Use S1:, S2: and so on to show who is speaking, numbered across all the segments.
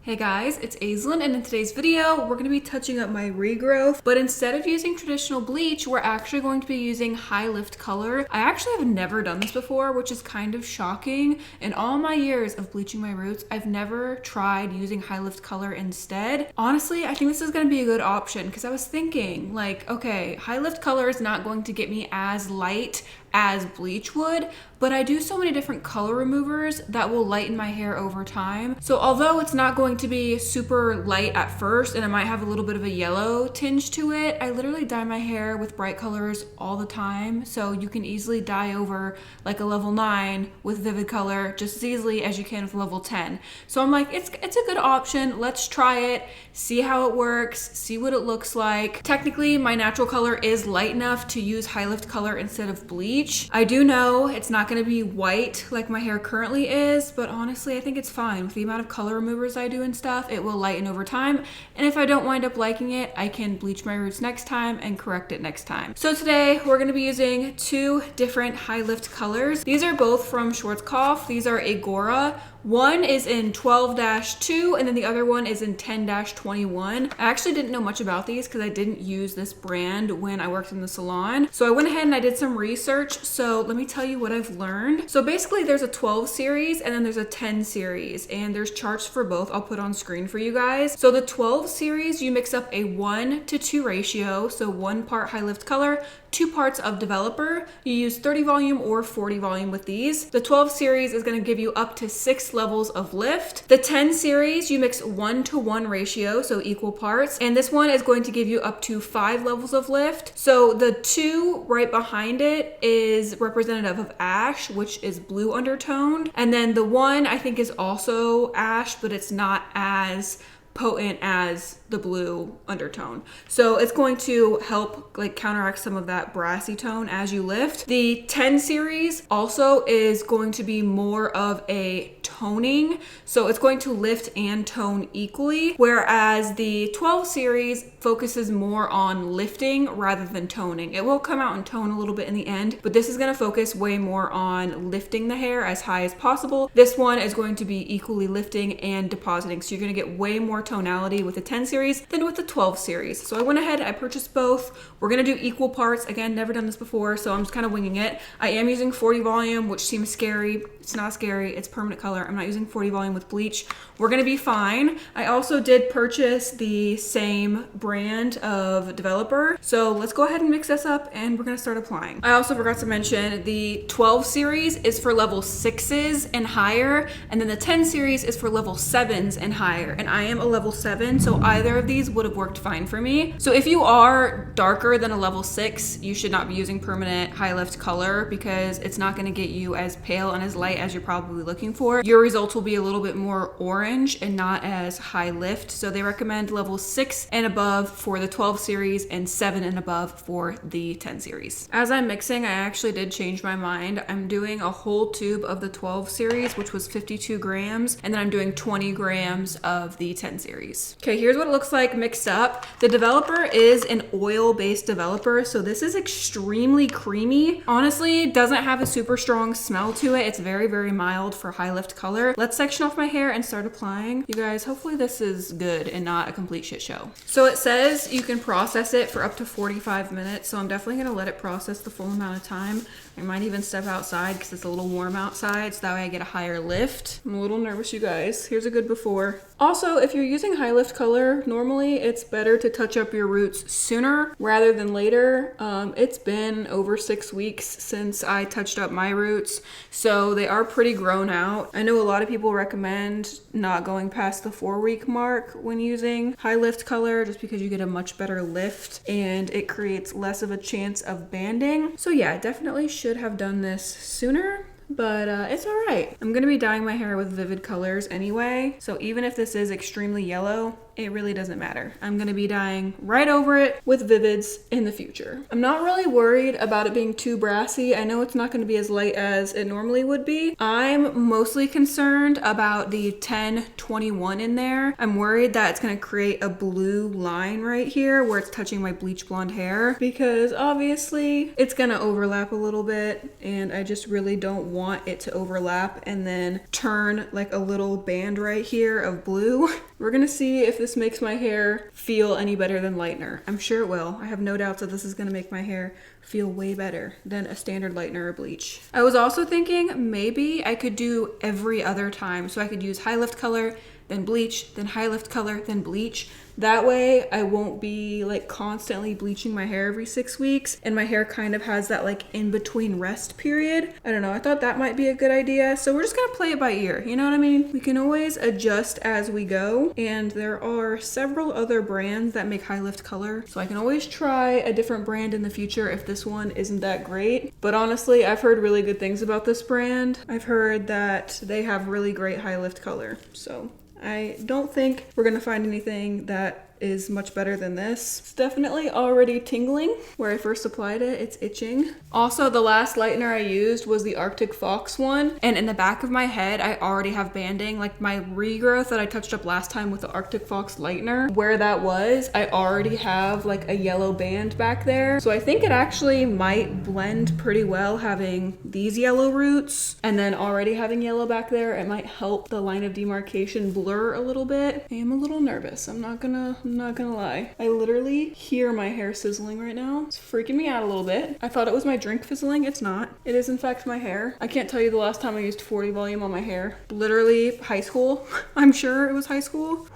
S1: Hey guys, it's Aislinn, and in today's video, we're going to be touching up my regrowth, but instead of using traditional bleach, we're actually going to be using High Lift Color. I actually have never done this before, which is kind of shocking. In all my years of bleaching my roots, I've never tried using High Lift Color instead. Honestly, I think this is going to be a good option because I was thinking like, okay, High Lift Color is not going to get me as light as bleach would, but I do so many different color removers that will lighten my hair over time. So although it's not going to be super light at first and it might have a little bit of a yellow tinge to it, I literally dye my hair with bright colors all the time. So you can easily dye over like a level 9 with Vivid Color just as easily as you can with level 10. So I'm like, it's a good option. Let's try it, see how it works, see what it looks like. Technically, my natural color is light enough to use High Lift Color instead of bleach. I do know it's not going to be white like my hair currently is, but honestly, I think it's fine. With the amount of color removers I do and stuff, it will lighten over time. And if I don't wind up liking it, I can bleach my roots next time and correct it next time. So today we're going to be using two different High Lift colors. These are both from Schwarzkopf. These are Agora. One is in 12-2 and then the other one is in 10-21. I actually didn't know much about these because I didn't use this brand when I worked in the salon. So I went ahead and I did some research. So let me tell you what I've learned. So basically there's a 12 series and then there's a 10 series and there's charts for both. I'll put on screen for you guys. So the 12 series, you mix up a 1-to-2 ratio. So 1 part High Lift Color, 2 parts of developer. You use 30 volume or 40 volume with these. The 12 series is going to give you up to 6 levels of lift. The 10 series, you mix 1-to-1 ratio, so equal parts. And this one is going to give you up to 5 levels of lift. So the 2 right behind it is representative of ash, which is blue undertoned. And then the 1 I think is also ash, but it's not as potent as the blue undertone. So it's going to help like counteract some of that brassy tone as you lift. The 10 series also is going to be more of a toning. So it's going to lift and tone equally. Whereas the 12 series focuses more on lifting rather than toning. It will come out and tone a little bit in the end, but this is going to focus way more on lifting the hair as high as possible. This one is going to be equally lifting and depositing. So you're going to get way more tonality with the 10 series than with the 12 series. So I went ahead, I purchased both. We're gonna do equal parts. Again, never done this before, so I'm just kind of winging it. I am using 40 volume, which seems scary. It's not scary, it's permanent color. I'm not using 40 volume with bleach. We're gonna be fine. I also did purchase the same brand of developer. So let's go ahead and mix this up and we're gonna start applying. I also forgot to mention the 12 series is for level 6s and higher, and then the 10 series is for level 7s and higher. And I am a level 7, so either of these would have worked fine for me. So if you are darker than a level 6, you should not be using permanent High Lift Color because it's not going to get you as pale and as light as you're probably looking for. Your results will be a little bit more orange and not as high lift. So they recommend level 6 and above for the 12 series and 7 and above for the 10 series. As I'm mixing, I actually did change my mind. I'm doing a whole tube of the 12 series, which was 52 grams, and then I'm doing 20 grams of the 10 series. Okay, here's what it looks like mixed up. The developer is an oil-based developer, so this is extremely creamy. Honestly, it doesn't have a super strong smell to it. It's very, very mild for High Lift Color. Let's section off my hair and start applying. You guys, hopefully this is good and not a complete shit show. So it says you can process it for up to 45 minutes, so I'm definitely gonna let it process the full amount of time. I might even step outside because it's a little warm outside, so that way I get a higher lift. I'm a little nervous, you guys. Here's a good before. Also, if you're using High Lift Color, normally it's better to touch up your roots sooner rather than later. It's been over 6 weeks since I touched up my roots, so they are pretty grown out. I know a lot of people recommend not going past the 4-week mark when using High Lift Color just because you get a much better lift and it creates less of a chance of banding. So yeah, I definitely should have done this sooner, but it's all right. I'm gonna be dyeing my hair with Vivid Colors anyway, so even if this is extremely yellow, it really doesn't matter. I'm gonna be dyeing right over it with Vivids in the future. I'm not really worried about it being too brassy. I know it's not gonna be as light as it normally would be. I'm mostly concerned about the 1021 in there. I'm worried that it's gonna create a blue line right here where it's touching my bleach blonde hair, because obviously it's gonna overlap a little bit, and I just really don't want it to overlap and then turn like a little band right here of blue. We're gonna see if this makes my hair feel any better than lightener. I'm sure it will. I have no doubts that this is gonna make my hair feel way better than a standard lightener or bleach. I was also thinking maybe I could do every other time. So I could use high lift color, then bleach, then high lift color, then bleach. That way I won't be like constantly bleaching my hair every 6 weeks, and my hair kind of has that like in between rest period. I don't know, I thought that might be a good idea. So we're just gonna play it by ear, you know what I mean? We can always adjust as we go, and there are several other brands that make high lift color. So I can always try a different brand in the future if this one isn't that great. But honestly, I've heard really good things about this brand. I've heard that they have really great high lift color. So I don't think we're gonna find anything that is much better than this. It's definitely already tingling. Where I first applied it, it's itching. Also, the last lightener I used was the Arctic Fox one, and in the back of my head I already have banding. Like my regrowth that I touched up last time with the Arctic Fox lightener, where that was, I already have like a yellow band back there. So I think it actually might blend pretty well having these yellow roots and then already having yellow back there. It might help the line of demarcation blur a little bit. I am a little nervous, I'm not gonna lie. I literally hear my hair sizzling right now. It's freaking me out a little bit. I thought it was my drink fizzling. It's not. It is in fact my hair. I can't tell you the last time I used 40 volume on my hair. Literally high school. I'm sure it was high school.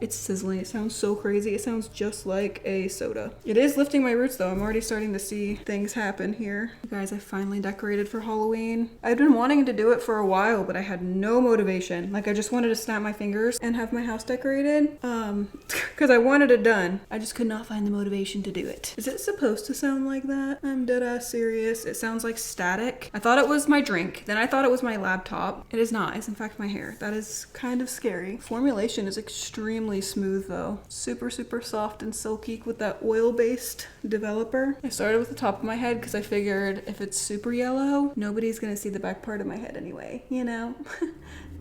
S1: It's sizzling. It sounds so crazy. It sounds just like a soda. It is lifting my roots though. I'm already starting to see things happen here. You guys, I finally decorated for Halloween. I've been wanting to do it for a while, but I had no motivation. Like I just wanted to snap my fingers and have my house decorated. Because I wanted it done. I just could not find the motivation to do it. Is it supposed to sound like that? I'm dead ass serious. It sounds like static. I thought it was my drink. Then I thought it was my laptop. It is not. It's in fact my hair. That is kind of scary. Formulation is extremely smooth though. Super soft and silky with that oil-based developer. I started with the top of my head because I figured if it's super yellow, nobody's gonna see the back part of my head anyway, you know?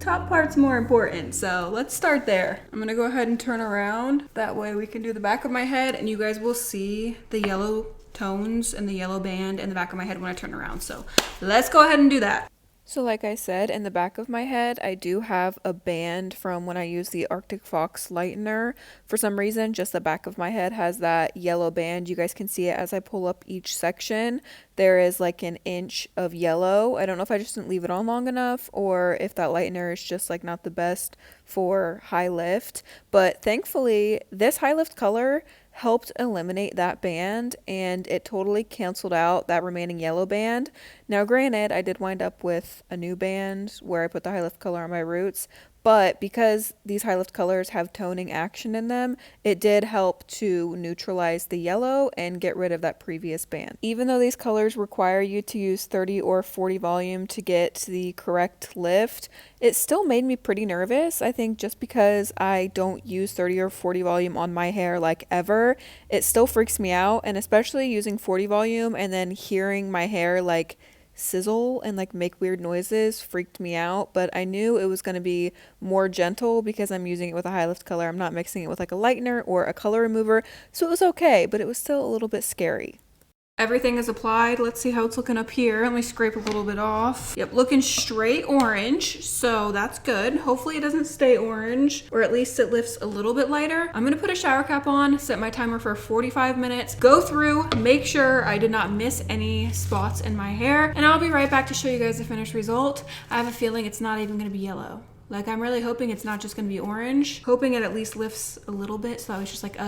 S1: Top part's more important, so let's start there. I'm gonna go ahead and turn around. That way we can do the back of my head and you guys will see the yellow tones and the yellow band in the back of my head when I turn around. So let's go ahead and do that. So like I said, in the back of my head, I do have a band from when I used the Arctic Fox lightener. For some reason, just the back of my head has that yellow band. You guys can see it as I pull up each section. There is like an inch of yellow. I don't know if I just didn't leave it on long enough or if that lightener is just like not the best for high lift. But thankfully, this high lift color helped eliminate that band and it totally canceled out that remaining yellow band. Now granted, I did wind up with a new band where I put the high lift color on my roots, but because these high lift colors have toning action in them, it did help to neutralize the yellow and get rid of that previous band. Even though these colors require you to use 30 or 40 volume to get the correct lift, it still made me pretty nervous. I think just because I don't use 30 or 40 volume on my hair like ever, it still freaks me out. And especially using 40 volume and then hearing my hair like sizzle and like make weird noises freaked me out. But I knew it was going to be more gentle because I'm using it with a high lift color. I'm not mixing it with like a lightener or a color remover, so it was okay, but it was still a little bit scary. Everything is applied. Let's see how it's looking up here. Let me scrape a little bit off. Yep, looking straight orange, so that's good. Hopefully it doesn't stay orange, or at least it lifts a little bit lighter. I'm gonna put a shower cap on, set my timer for 45 minutes, go through, make sure I did not miss any spots in my hair, and I'll be right back to show you guys the finished result. I have a feeling it's not even gonna be yellow. Like, I'm really hoping it's not just gonna be orange. Hoping it at least lifts a little bit, so I was just like,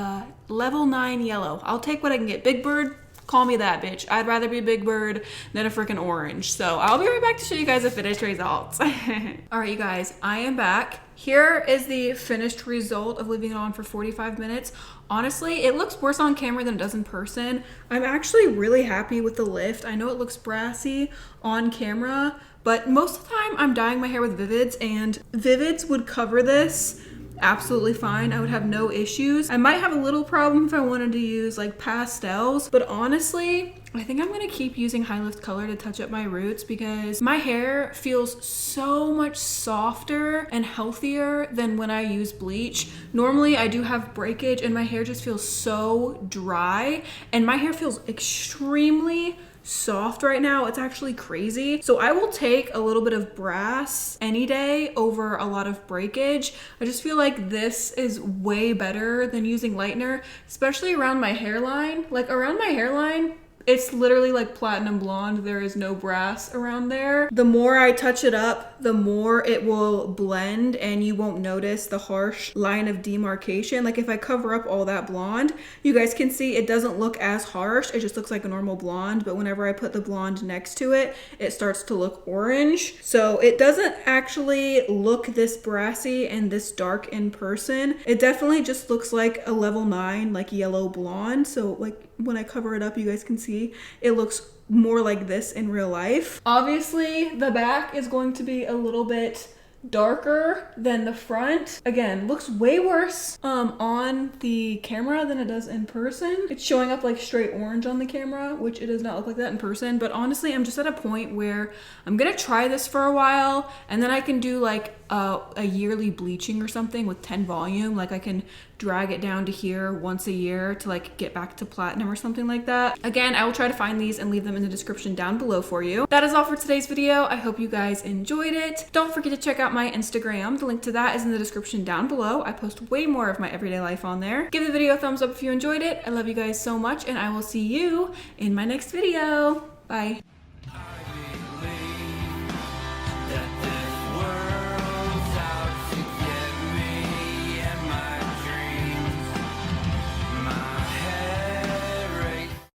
S1: level 9 yellow. I'll take what I can get. Big Bird, call me that, bitch. I'd rather be Big Bird than a freaking orange. So I'll be right back to show you guys the finished results. All right, you guys, I am back. Here is the finished result of leaving it on for 45 minutes. Honestly, it looks worse on camera than it does in person. I'm actually really happy with the lift. I know it looks brassy on camera, but most of the time I'm dyeing my hair with Vivids, and Vivids would cover this absolutely fine. I would have no issues. I might have a little problem if I wanted to use like pastels, but honestly, I think I'm gonna keep using High Lift Color to touch up my roots because my hair feels so much softer and healthier than when I use bleach. Normally I do have breakage and my hair just feels so dry, and my hair feels extremely soft right now. It's actually crazy. So I will take a little bit of brass any day over a lot of breakage. I just feel like this is way better than using lightener, especially around my hairline. Like around my hairline, it's literally like platinum blonde. There is no brass around there. The more I touch it up, the more it will blend and you won't notice the harsh line of demarcation. Like if I cover up all that blonde, you guys can see it doesn't look as harsh. It just looks like a normal blonde. But whenever I put the blonde next to it, it starts to look orange. So it doesn't actually look this brassy and this dark in person. It definitely just looks like a level 9, like yellow blonde. So like when I cover it up, you guys can see it looks more like this in real life. Obviously, the back is going to be a little bit darker than the front. Again, looks way worse on the camera than it does in person. It's showing up like straight orange on the camera, which it does not look like that in person. But honestly, I'm just at a point where I'm gonna try this for a while and then I can do like a yearly bleaching or something with 10 volume. Like I can drag it down to here once a year to like get back to platinum or something like that. Again, I will try to find these and leave them in the description down below for you. That is all for today's video. I hope you guys enjoyed it. Don't forget to check out my Instagram. The link to that is in the description down below. I post way more of my everyday life on there. Give the video a thumbs up if you enjoyed it. I love you guys so much and I will see you in my next video. Bye.